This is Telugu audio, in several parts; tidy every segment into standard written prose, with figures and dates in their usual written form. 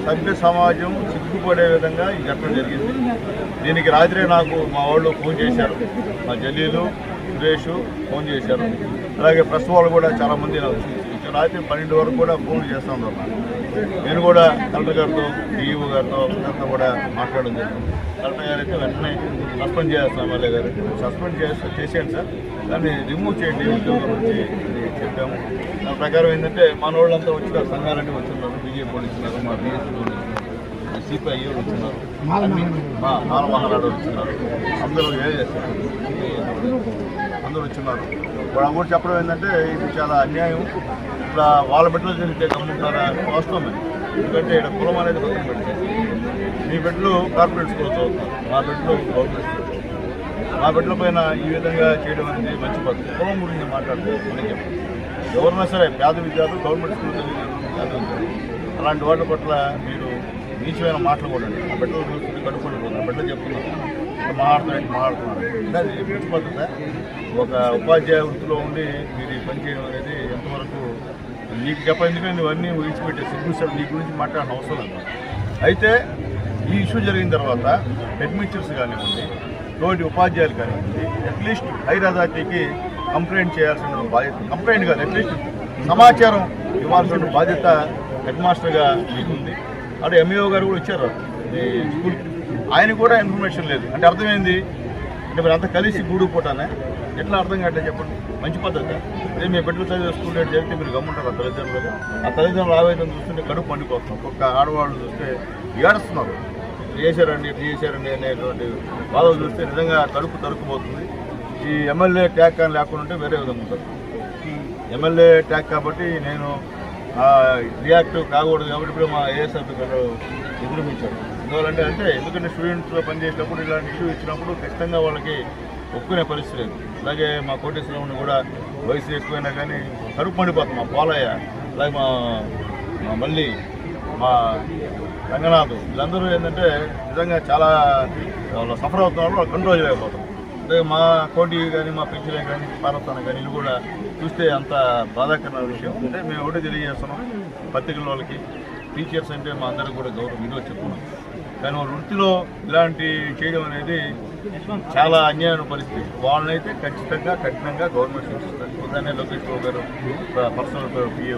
సభ్య సమాజం సిగ్గుపడే విధంగా ఈ ఘటన జరిగింది. దీనికి రాత్రే నాకు మా వాళ్ళు ఫోన్ చేశారు, మా జలీలు సురేష్ ఫోన్ చేశారు. అలాగే ప్రెస్ వాళ్ళు కూడా చాలామంది రాత్రి 12 వరకు కూడా ఫోన్ చేస్తూ ఉన్నారు. నేను కూడా కలెక్టర్ గారితో డిఈఓ గారితో అందరితో కూడా మాట్లాడడం జరిగింది. కలెక్టర్ గారు అయితే వెంటనే సస్పెండ్ చేస్తాం, ఎమ్మెల్యే గారు సస్పెండ్ చేసేయండి సార్, దాన్ని రిమూవ్ చేయండి ఉద్యోగం నుంచి చెప్పాము. దాని ప్రకారం ఏంటంటే మన వాళ్ళంతా వచ్చినారు, సంఘాలన్నీ వచ్చిన్నారు, బీజేపీ వాళ్ళు వచ్చినారు, మా బీఎస్పీ వాళ్ళు వచ్చినారు, సిపిఐ వాళ్ళు వచ్చినారు, మా మానవాహనాలు వచ్చినారు, అందరూ అందరూ వచ్చినారు. ఇప్పుడు కూడా చెప్పడం ఏంటంటే ఇది చాలా అన్యాయం. ఇప్పుడు వాళ్ళ బిడ్డలు జరిగితే గమనించారా వాస్తవమే. ఎందుకంటే ఇక్కడ కులం అనేది పక్కన పెడితే మీ బిడ్డలు కార్పొరేట్ స్కూల్ చదువుతారు, మా బిడ్డలు గవర్నమెంట్ స్కూల్. మా బిడ్డల పైన ఈ విధంగా చేయడం అనేది మంచి పద్ధతి. కులం గురించి మాట్లాడుతూ మనకి చెప్పండి, ఎవరైనా సరే పేద విద్యార్థులు గవర్నమెంట్ స్కూల్ చదివి అలాంటి వాటి పట్ల మీరు నీచమైన మాటలు కూడా ఆ బిడ్డలు చూసుకుని కడుపుకుంటున్నారు. ఆ బిడ్డలు చెప్తున్నారు మాట్లాడుతున్నారు అంటే అది మంచి పద్ధతి. ఒక ఉపాధ్యాయ వృత్తిలో ఉండి మీరు పని చేయడం అనేది ఎంతవరకు నీకు చెప్ప, ఎందుకంటే నువ్వన్నీ విడిచిపెట్టే సిగ్గుసారి నీ గురించి మాట్లాడిన అవసరం లేదు. అయితే ఈ ఇష్యూ జరిగిన తర్వాత హెడ్ మిస్టర్స్ కానివ్వండి, తోటి ఉపాధ్యాయులు కానివ్వండి, అట్లీస్ట్ హైర్ అథారిటీకి కంప్లైంట్ చేయాల్సిన బాధ్యత, కంప్లైంట్ కాదు అట్లీస్ట్ సమాచారం ఇవ్వాల్సిన బాధ్యత హెడ్ మాస్టర్గా మీకుంది. అంటే ఎంఈఓ గారు కూడా వచ్చారు ఈ స్కూల్కి, ఆయన కూడా ఇన్ఫర్మేషన్ లేదు. అంటే అర్థమైంది అంటే మీరు అంతా కలిసి గూడుకుపోతానే ఎట్లా అర్థం కావట్లేదు చెప్పండి. మంచి పద్ధతి. అదే మీ బిడ్డలు చదివే స్కూల్ జరిగితే మీరు గమ్ముంటారు ఆ తల్లిదండ్రులుగా. ఆ తల్లిదండ్రులు ఆవేదన చూస్తుంటే కడుపు పండుకొస్తాం. ఒక్కొక్క ఆడవాళ్ళు చూస్తే ఏడుస్తున్నారు, చేశారండి అనేటువంటి బాధలు చూస్తే నిజంగా కడుపు తరుక్కుపోతుంది. ఈ ఎమ్మెల్యే ట్యాగ్ కానీ లేకుండా ఉంటే వేరే విధంగా ఉంటుంది. ఎమ్మెల్యే ట్యాగ్ కాబట్టి నేను రియాక్టివ్ కాకూడదు కాబట్టి ఇప్పుడు మా ఏఎస్ఆర్పీ గారు ఎదురుమించారు. ఎందుకంటే స్టూడెంట్స్లో పనిచేసినప్పుడు ఇలాంటి ఇష్యూ ఇచ్చినప్పుడు ఖచ్చితంగా వాళ్ళకి ఒప్పుకునే పరిస్థితి లేదు. అలాగే మా కోటేశ్వరంని కూడా వయసు ఎక్కువైనా కానీ కడుపు పండిపోతుంది. మా పోలయ్య, అలాగే మా మళ్ళీ మా రంగనాథ్, వీళ్ళందరూ ఏంటంటే నిజంగా చాలా వాళ్ళు సఫర్ అవుతున్నారు, వాళ్ళు కంట్రోల్ చేయలేకపోతాం. అంటే మా కోటి కానీ మా పెంచలే కానీ పార్వతాన కానీ ఇల్లు కూడా చూస్తే అంత బాధాకరమైన విషయం. అంటే మేము ఒకటి తెలియజేస్తున్నాం పత్రికల వాళ్ళకి, టీచర్స్ అంటే మా అందరికీ కూడా గౌరవం ఈరోజు చెప్తున్నాం. కానీ వాళ్ళ వృత్తిలో ఇలాంటి చేయడం అనేది చాలా అన్యాయమైన పరిస్థితి. వాళ్ళనైతే ఖచ్చితంగా కఠినంగా గవర్నమెంట్ శిక్షిస్తారు. ఉదాహరణ లోకేష్ బాబు గారు పర్సనల్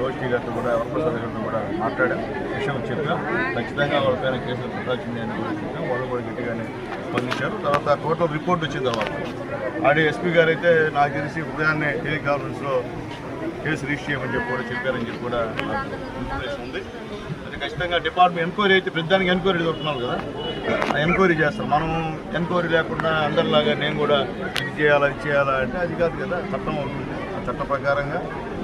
ఓటీ గారితో కూడా వరప్రసాద్ గారితో కూడా మాట్లాడాం, విషయం చెప్పాం. ఖచ్చితంగా వాళ్ళపైన కేసులు పెట్టాల్సిందే అని కూడా చెప్పాం. వాళ్ళు కూడా గట్టిగానే స్పందించారు. తర్వాత టోటల్ రిపోర్ట్ వచ్చిన తర్వాత ఎస్పీ గారు అయితే నాకు తెలిసి ఉదయాన్నే టెలికాన్ఫరెన్స్లో కేసు రిజిస్టర్ చేయమని చెప్పి కూడా చెప్పారని చెప్పి కూడా నాకు ఇన్ఫర్మేషన్ ఉంది. అది ఖచ్చితంగా డిపార్ట్మెంట్ ఎంక్వైరీ అయితే ప్రతిదానికి ఎంక్వైరీ దొరుకుతున్నాం కదా, ఆ ఎంక్వైరీ చేస్తాం. మనం ఎంక్వైరీ లేకుండా అందరిలాగా నేను కూడా ఇది చేయాలా అంటే అది కాదు కదా, చట్టం అవుతుంది. ఆ చట్ట ప్రకారంగా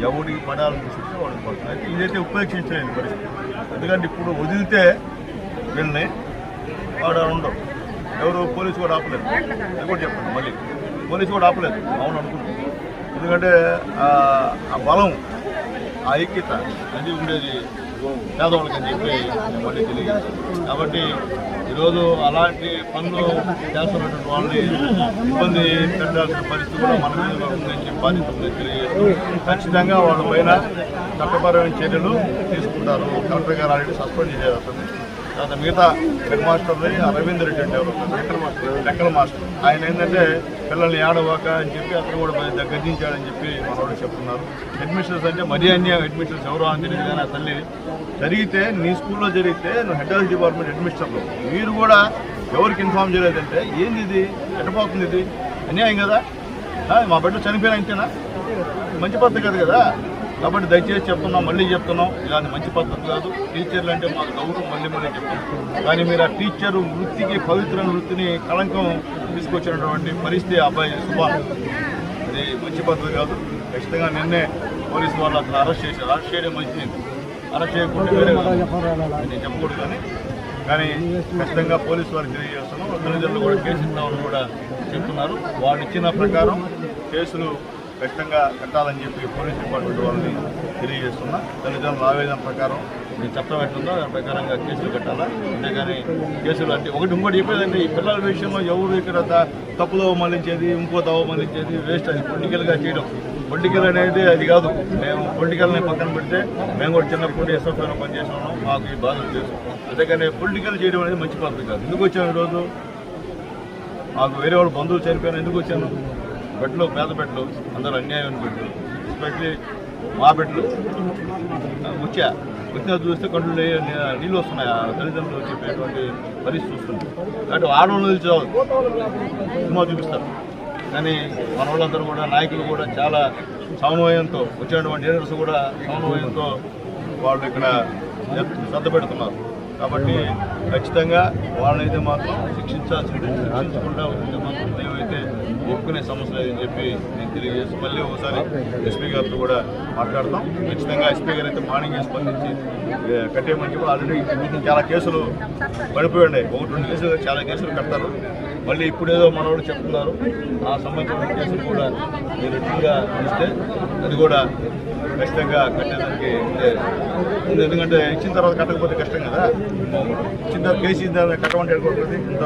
ఎవడికి పడాలని చూస్తే వాడికి పడుతుంది. అయితే ఇదైతే ఉపేక్షించలేని పరిస్థితి. ఎందుకంటే ఇప్పుడు వదిలితే వీళ్ళని వాడు ఉండవు. ఎవరు పోలీసు కూడా ఆపలేదు. అది కూడా చెప్పండి, మళ్ళీ పోలీసు కూడా ఆపలేదు. అవును అనుకుంటున్నాను. ఎందుకంటే ఆ బలం, ఆ ఐక్యత అది ఉండేది పేదవాళ్ళకి అని చెప్పి మళ్ళీ తెలియజేస్తాను. కాబట్టి ఈరోజు అలాంటి పనులు చేస్తున్నటువంటి వాళ్ళని ఇబ్బంది పెట్టాల్సిన పరిస్థితి కూడా మన మీద ఉందని చెప్పి బాధ్యత తెలియజేస్తూ ఖచ్చితంగా వాళ్ళ పైన చట్టపరమైన చర్యలు తీసుకుంటారు. కలెక్టర్ గారు ఆల్రెడీ సస్పెండ్ చేయాల్సింది. తర్వాత మిగతా హెడ్ మాస్టర్ని రవీంద్ర రెడ్డి అంటే లెక్కల మాస్టర్, ఆయన ఏంటంటే పిల్లల్ని ఏడవాక అని చెప్పి అతను కూడా గద్దించాడని చెప్పి మనవాళ్ళు చెప్తున్నారు. హెడ్ మిస్టర్స్ అంటే మరీ అన్యాయం. హెడ్ మిస్టర్స్ ఎవరో అని తెలియదు కానీ ఆ తల్లి జరిగితే నీ స్కూల్లో జరిగితే నువ్వు హెడ్ ఆఫ్ డిపార్ట్మెంట్ హెడ్ మిస్టర్లు మీరు కూడా ఎవరికి ఇన్ఫార్మ్ చేయలేదంటే ఏంది ఇది, ఎట్టపోతుంది ఇది, అన్యాయం కదా. మా బిడ్డ చనిపోయిన అంతేనా, మంచి పద్ధతి కాదు కదా. కాబట్టి దయచేసి చెప్తున్నాం, మళ్ళీ చెప్తున్నాం, ఇలాంటి మంచి పద్ధతి కాదు. టీచర్లు అంటే మాకు గౌరవం మళ్ళీ చెప్తున్నాం. కానీ మీరు ఆ టీచర్ వృత్తికి, పవిత్రమైన వృత్తిని కళంకం తీసుకొచ్చినటువంటి పరిస్థితి అబ్బాయి సుభాన్, అది మంచి పద్ధతి కాదు. ఖచ్చితంగా నిన్నే పోలీసు వాళ్ళు అతను అరెస్ట్ చేశారు. అరెస్ట్ చేయడం మంచిది, అరెస్ట్ చేయకుండా వేరే నేను చెప్పకూడదు. కానీ ఖచ్చితంగా పోలీసు వారికి తెలియజేస్తున్నాం. తల్లిదండ్రులు కూడా కేసు ఇస్తామని కూడా చెప్తున్నారు. వాళ్ళు ఇచ్చిన ప్రకారం కేసులు ఖచ్చితంగా కట్టాలని చెప్పి పోలీస్ డిపార్ట్మెంట్ వాళ్ళని తెలియజేస్తున్నా. తల్లిదండ్రుల ఆవేదన ప్రకారం చట్టం ఎట్లుందో దాని ప్రకారంగా కేసులు కట్టాలా. అంతేగాని కేసులు అంటే ఇంకోటి చెప్పేదంటే ఈ పిల్లల విషయంలో ఎవరు ఇక్కడ తప్పుదో మళ్ళించేది, ఇంకో దవ మళ్ళించేది వేస్ట్. అది పొలిటికల్గా చేయడం పొలిటికల్ అనేది అది కాదు. మేము పొలిటికల్ని పక్కన పెడితే మేము కూడా చిన్నప్పుడు ఎస్ఎఫ్ఐలో పనిచేసే వాళ్ళం, మాకు ఈ బాధలు తెలుసు. అందుకని పొలిటికల్ చేయడం అనేది మంచి పద్ధతి కాదు. ఎందుకు వచ్చాము ఈరోజు? మాకు వేరే వాళ్ళు బంధువులు చనిపోయినా ఎందుకు వచ్చాను? బెడ్లు, పేద బెడ్లు, అందరూ అన్యాయం బెడ్లు, ఎస్పెషలీ మా బెడ్లు వచ్చినా చూస్తే కంట్లో నీళ్ళు వస్తున్నాయి. ఆ తల్లిదండ్రులు చెప్పేటువంటి పరిస్థితి వస్తుంది. కాబట్టి ఆడవాళ్ళు నిలిచేవాళ్ళు సినిమా చూపిస్తారు, కానీ మన వాళ్ళందరూ కూడా నాయకులు కూడా చాలా సమన్వయంతో, వచ్చినటువంటి లీడర్స్ కూడా సమన్వయంతో వాళ్ళు ఇక్కడ శ్రద్ధ పెడుతున్నారు. కాబట్టి ఖచ్చితంగా వాళ్ళైతే మాత్రం శిక్షించాల్సిందే. శిక్షించకుండా ఉంటే మాత్రం మేమైతే ఒప్పుకునే సమస్య లేదని చెప్పి నేను తెలియజేసి మళ్ళీ ఒకసారి ఎస్పీ గారితో కూడా మాట్లాడతాం. ఖచ్చితంగా ఎస్పీ గారు అయితే మార్నింగ్ స్పందించి కట్టేయమని చెప్పి ఆల్రెడీ చాలా కేసులు పడిపోయి ఉన్నాయి. 1-2 కేసులు చాలా కేసులు కడతారు. మళ్ళీ ఇప్పుడేదో మనవాడు చెప్తున్నారు. ఆ సంబంధించిన కేసులు కూడా మీరు రిటర్న్గా ఇస్తే అది కూడా ఖచ్చితంగా కట్టేదానికి ఎందుకంటే ఇచ్చిన తర్వాత కట్టకపోతే కష్టం కదా. ఇచ్చిన తర్వాత కేసు కట్టమంటే వెళ్ళిపోతుంది. ఇంత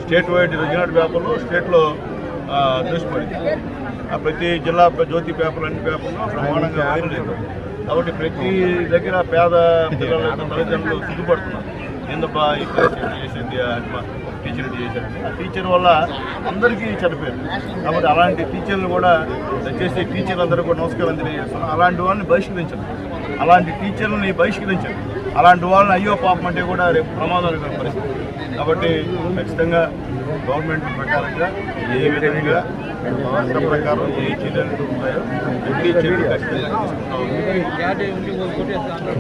స్టేట్ వైడ్ ఈనాడు పేపర్లో స్టేట్లో దృష్టిపడింది. ప్రతి జిల్లా జ్యోతి పేపర్లు, అన్ని పేపర్లో ప్రమాణంగా వైరల్ అవుతుంది. కాబట్టి ప్రతి దగ్గర పేద పిల్లల తల్లిదండ్రులు సిగ్గుపడుతున్నారు. ఎందుకు ఈ పరిస్థితి చేసింది, టీచర్ చేశారండి. ఆ టీచర్ వల్ల అందరికీ చనిపోయారు. కాబట్టి అలాంటి టీచర్లు కూడా దయచేసి టీచర్లందరూ కూడా నమస్కారం తెలియజేస్తున్నాను. అలాంటి వాళ్ళని బహిష్కరించండి, అలాంటి టీచర్లని బహిష్కరించండి. అలాంటి వాళ్ళని అయ్యో పాపం అంటే కూడా రేపు ప్రమాదాలు పరిస్థితి. కాబట్టి ఖచ్చితంగా గవర్నమెంట్ ప్రకారంగా ఏ విధంగా రాష్ట్ర ప్రకారం ఏ చర్యలు ఉంటాయో అన్ని చర్యలు ఖచ్చితంగా తీసుకుంటాం.